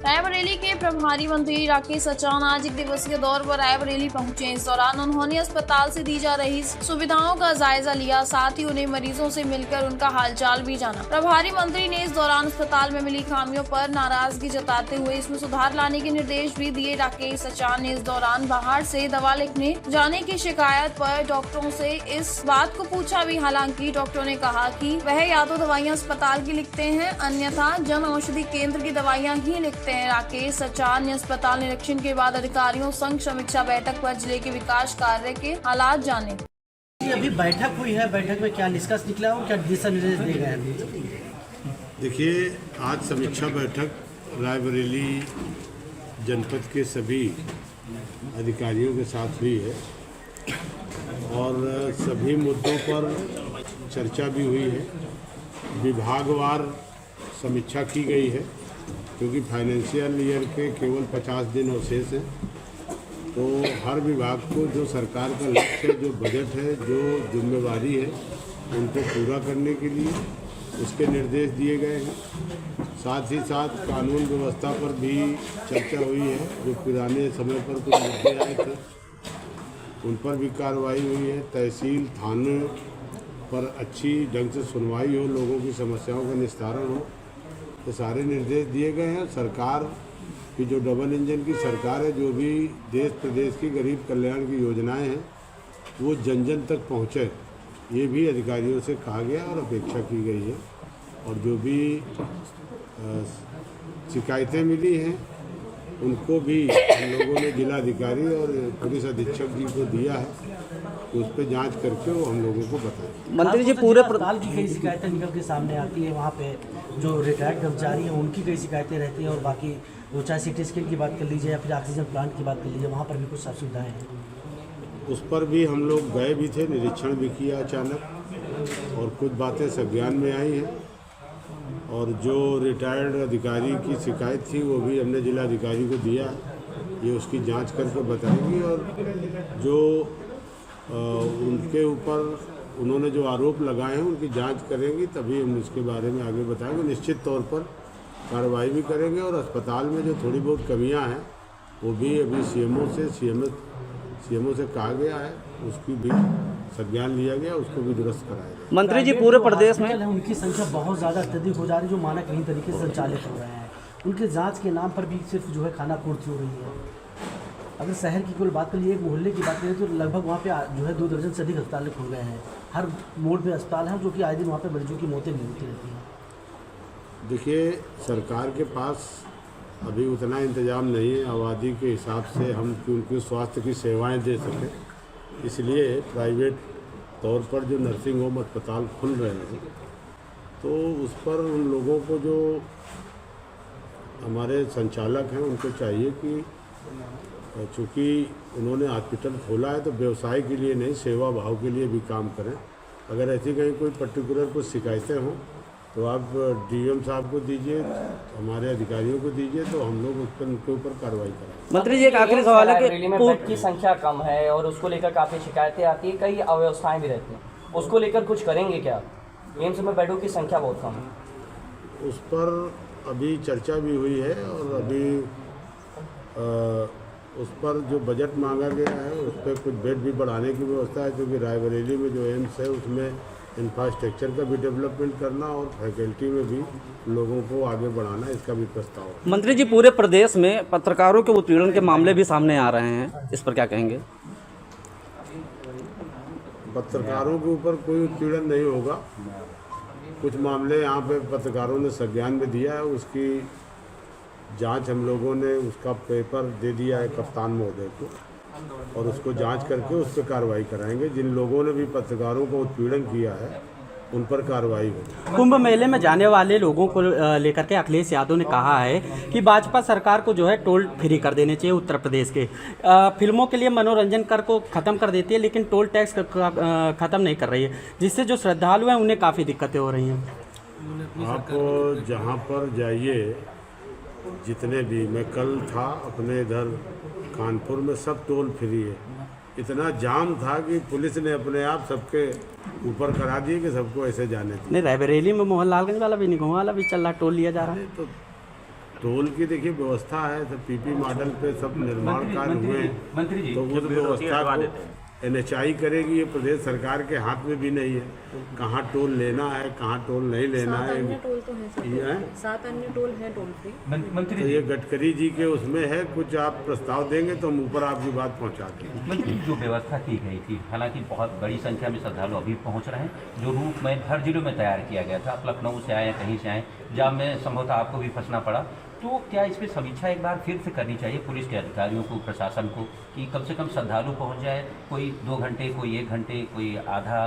रायबरेली के प्रभारी मंत्री राकेश सचान आज एक दिवसीय दौर पर रायबरेली पहुंचे। इस दौरान उन्होंने अस्पताल से दी जा रही सुविधाओं का जायजा लिया, साथ ही उन्हें मरीजों से मिलकर उनका हालचाल भी जाना। प्रभारी मंत्री ने इस दौरान अस्पताल में मिली खामियों पर नाराजगी जताते हुए इसमें सुधार लाने के निर्देश भी दिए। राकेश सचान ने इस दौरान बाहर से दवा लिखने जाने की शिकायत पर डॉक्टरों से इस बात को पूछा भी, हालांकि डॉक्टरों ने कहा कि वह या तो दवाइयाँ अस्पताल की लिखते हैं, अन्यथा जन औषधि केंद्र की दवाइयाँ ही लिखते हैं। राकेश सचान ने अस्पताल निरीक्षण के बाद अधिकारियों संग समीक्षा बैठक पर जिले के विकास कार्य के हालात जाने। अभी बैठक हुई है, बैठक में क्या निष्कर्ष निकला और क्या दिशा निर्देश दिए गए हैं? देखिए, आज समीक्षा बैठक रायबरेली जनपद के सभी अधिकारियों के साथ हुई है और सभी मुद्दों पर चर्चा भी हुई है। विभागवार समीक्षा की गई है क्योंकि फाइनेंशियल ईयर के केवल 50 दिन अवशेष हैं, तो हर विभाग को जो सरकार का लक्ष्य है, जो बजट है, जो जिम्मेवारी है, उनको पूरा करने के लिए उसके निर्देश दिए गए हैं। साथ ही साथ कानून व्यवस्था पर भी चर्चा हुई है। जो पुराने समय पर कुछ मुद्दे आए थे उन पर भी कार्रवाई हुई है। तहसील थाने पर अच्छी ढंग से सुनवाई हो, लोगों की समस्याओं का निस्तारण हो, तो सारे निर्देश दिए गए हैं। सरकार की जो डबल इंजन की सरकार है, जो भी देश प्रदेश की गरीब कल्याण की योजनाएं हैं वो जन जन तक पहुँचे, ये भी अधिकारियों से कहा गया और अपेक्षा की गई है। और जो भी शिकायतें मिली हैं उनको भी हम लोगों ने जिलाधिकारी और पुलिस अधीक्षक जी को दिया है कि उस पर जांच करके वो हम लोगों को बताएं। मंत्री जी, पूरे अस्पताल की कई शिकायतें निकल के सामने आती है। वहाँ पे जो रिटायर्ड कर्मचारी हैं उनकी कई शिकायतें रहती हैं और बाकी वो चाहे सिटी स्कैन की बात कर लीजिए या फिर ऑक्सीजन प्लांट की बात कर लीजिए, वहाँ पर भी कुछ सुविधाएँ हैं। उस पर भी हम लोग गए भी थे, निरीक्षण भी किया अचानक, और कुछ बातें संज्ञान में आई हैं। और जो रिटायर्ड अधिकारी की शिकायत थी वो भी हमने जिलाधिकारी को दिया, ये उसकी जांच करके बताएंगी। और जो उनके ऊपर उन्होंने जो आरोप लगाए हैं उनकी जांच करेंगी, तभी हम उसके बारे में आगे बताएंगे। निश्चित तौर पर कार्रवाई भी करेंगे। और अस्पताल में जो थोड़ी बहुत कमियां हैं वो भी अभी सीएमओ से कहा गया है, उसकी भी संज्ञान लिया गया, उसको भी दुरुस्त कराया गया। मंत्री जी, पूरे प्रदेश में उनकी संख्या बहुत ज़्यादा अत्यधिक हो जा रही है, जो मानकहीन तरीके से संचालित हो रहे हैं। उनके जांच के नाम पर भी सिर्फ जो है खानापूर्ति हो रही है। अगर शहर की कुल बात करिए, एक मोहल्ले की बात करें तो लगभग वहाँ पे जो है 2 दर्जन से अधिक अस्पताल खुल गए हैं। हर मोड़ पे अस्पताल हैं, जो कि आए दिन वहाँ पे मरीजों की मौतें भी होती रहती हैं। देखिए, सरकार के पास अभी उतना इंतजाम नहीं है आबादी के हिसाब से हम उनकी स्वास्थ्य की सेवाएं दे सकें, इसलिए प्राइवेट तौर पर जो नर्सिंग होम अस्पताल खुल रहे हैं तो उस पर उन लोगों को, जो हमारे संचालक हैं, उनको चाहिए कि चूँकि उन्होंने हॉस्पिटल खोला है तो व्यवसाय के लिए नहीं, सेवा भाव के लिए भी काम करें। अगर ऐसी कहीं कोई पर्टिकुलर कुछ शिकायतें हों तो आप डीएम साहब को दीजिए, हमारे अधिकारियों को दीजिए, तो हम लोग उस पर उनके ऊपर कार्रवाई करें। मंत्री जी, एक आखिरी सवाल है कि रैली में बेड की संख्या कम है और उसको लेकर काफ़ी शिकायतें आती है, कई अव्यवस्थाएं भी रहती हैं, उसको लेकर कुछ करेंगे क्या? एम्स में बेडों की संख्या बहुत कम है। उस पर अभी चर्चा भी हुई है और अभी उस पर जो बजट मांगा गया है उस पर कुछ बेड भी बढ़ाने की व्यवस्था है, क्योंकि रायबरेली में जो एम्स है उसमें इंफ्रास्ट्रक्चर का भी डेवलपमेंट करना और फैकल्टी में भी लोगों को आगे बढ़ाना, इसका भी प्रस्ताव है। मंत्री जी, पूरे प्रदेश में पत्रकारों के उत्पीड़न के मामले भी सामने आ रहे हैं, इस पर क्या कहेंगे? पत्रकारों के ऊपर कोई उत्पीड़न नहीं होगा। कुछ मामले यहाँ पे पत्रकारों ने संज्ञान में दिया है, उसकी जांच हम लोगों ने, उसका पेपर दे दिया है कप्तान महोदय को और उसको जांच करके उस पर कार्रवाई कराएंगे। जिन लोगों ने भी पत्रकारों को उत्पीड़न किया है उन पर कार्रवाई होगी। कुंभ मेले में जाने वाले लोगों को लेकर के अखिलेश यादव ने कहा है कि भाजपा सरकार को जो है टोल फ्री कर देने चाहिए। उत्तर प्रदेश के फिल्मों के लिए मनोरंजन कर को ख़त्म कर देती है, लेकिन टोल टैक्स ख़त्म नहीं कर रही है, जिससे जो श्रद्धालु हैं उन्हें काफ़ी दिक्कतें हो रही हैं। आप जहाँ पर जाइए, जितने भी, मैं कल था अपने इधर कानपुर में, सब टोल फ्री है। इतना जाम था कि पुलिस ने अपने आप सबके ऊपर करा दिए कि सबको ऐसे जाने दिए। नहीं, रायबरेली में मोहनलालगंज वाला भी नहीं, गाँव वाला भी चल रहा, टोल लिया जा रहा है। तो टोल की देखिए व्यवस्था है, सब पीपी मॉडल पे सब निर्माण कार्य हुए हैं। मंत्री जी तो उस व्यवस्था को NHI करेगी, ये प्रदेश सरकार के हाथ में भी नहीं है। कहाँ टोल लेना है, कहाँ टोल नहीं लेना सात है, अन्य टोल तो हैं ये है। 7 अन्य टोल हैं टोल फ्री। मंत्री तो जी ये गडकरी जी के उसमें है, कुछ आप प्रस्ताव देंगे तो हम ऊपर आपकी बात पहुंचा देंगे। मंत्री जी, जो व्यवस्था की गई थी, हालांकि बहुत बड़ी संख्या में श्रद्धालु अभी पहुंच रहे हैं, जो रूट मैप हर जिलों में तैयार किया गया था, आप लखनऊ से आए कहीं से आए, जाम में संभवतः आपको भी फंसना पड़ा, तो क्या इस पर समीक्षा एक बार फिर से करनी चाहिए पुलिस के अधिकारियों को, प्रशासन को, कि कम से कम श्रद्धालु पहुंच जाए, कोई 2 घंटे, कोई 1 घंटे, कोई आधा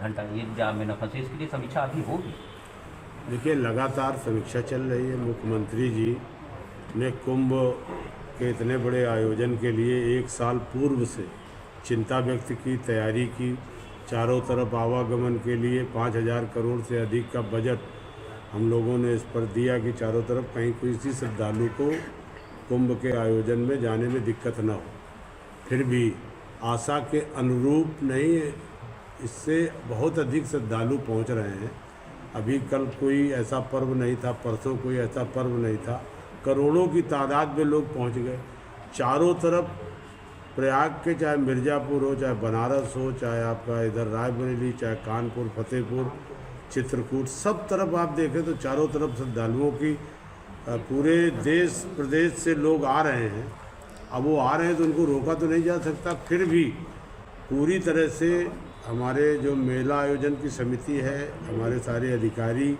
घंटा, ये जाम में न फंसे, इसके लिए समीक्षा अभी होगी? देखिए, लगातार समीक्षा चल रही है। मुख्यमंत्री जी ने कुंभ के इतने बड़े आयोजन के लिए 1 साल पूर्व से चिंता व्यक्त की, तैयारी की। चारों तरफ आवागमन के लिए 5,000 करोड़ से अधिक का बजट हम लोगों ने इस पर दिया कि चारों तरफ कहीं किसी श्रद्धालु को कुंभ के आयोजन में जाने में दिक्कत न हो। फिर भी आशा के अनुरूप नहीं है, इससे बहुत अधिक श्रद्धालु पहुंच रहे हैं। अभी कल कोई ऐसा पर्व नहीं था, परसों कोई ऐसा पर्व नहीं था, करोड़ों की तादाद में लोग पहुंच गए। चारों तरफ प्रयाग के, चाहे मिर्ज़ापुर हो, चाहे बनारस हो, चाहे आपका इधर रायबरेली, चाहे कानपुर, फतेहपुर, चित्रकूट, सब तरफ आप देखें तो चारों तरफ श्रद्धालुओं की पूरे देश प्रदेश से लोग आ रहे हैं। अब वो आ रहे हैं तो उनको रोका तो नहीं जा सकता। फिर भी पूरी तरह से हमारे जो मेला आयोजन की समिति है, हमारे सारे अधिकारी,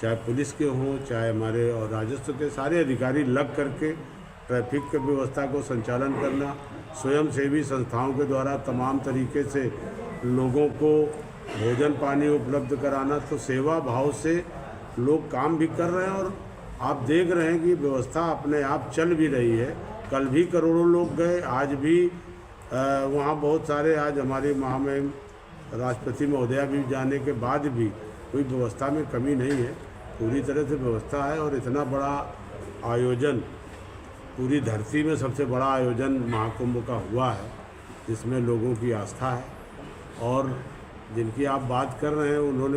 चाहे पुलिस के हों, चाहे हमारे और राजस्व के सारे अधिकारी लग करके ट्रैफिक की व्यवस्था को संचालन करना, स्वयंसेवी संस्थाओं के द्वारा तमाम तरीके से लोगों को भोजन पानी उपलब्ध कराना, तो सेवा भाव से लोग काम भी कर रहे हैं और आप देख रहे हैं कि व्यवस्था अपने आप चल भी रही है। कल भी करोड़ों लोग गए, आज भी वहाँ बहुत सारे, आज हमारी महामहिम राष्ट्रपति महोदया भी जाने के बाद भी कोई व्यवस्था में कमी नहीं है, पूरी तरह से व्यवस्था है। और इतना बड़ा आयोजन, पूरी धरती में सबसे बड़ा आयोजन महाकुंभ का हुआ है, जिसमें लोगों की आस्था है। और जिनकी आप बात कर रहे हैं, उन्होंने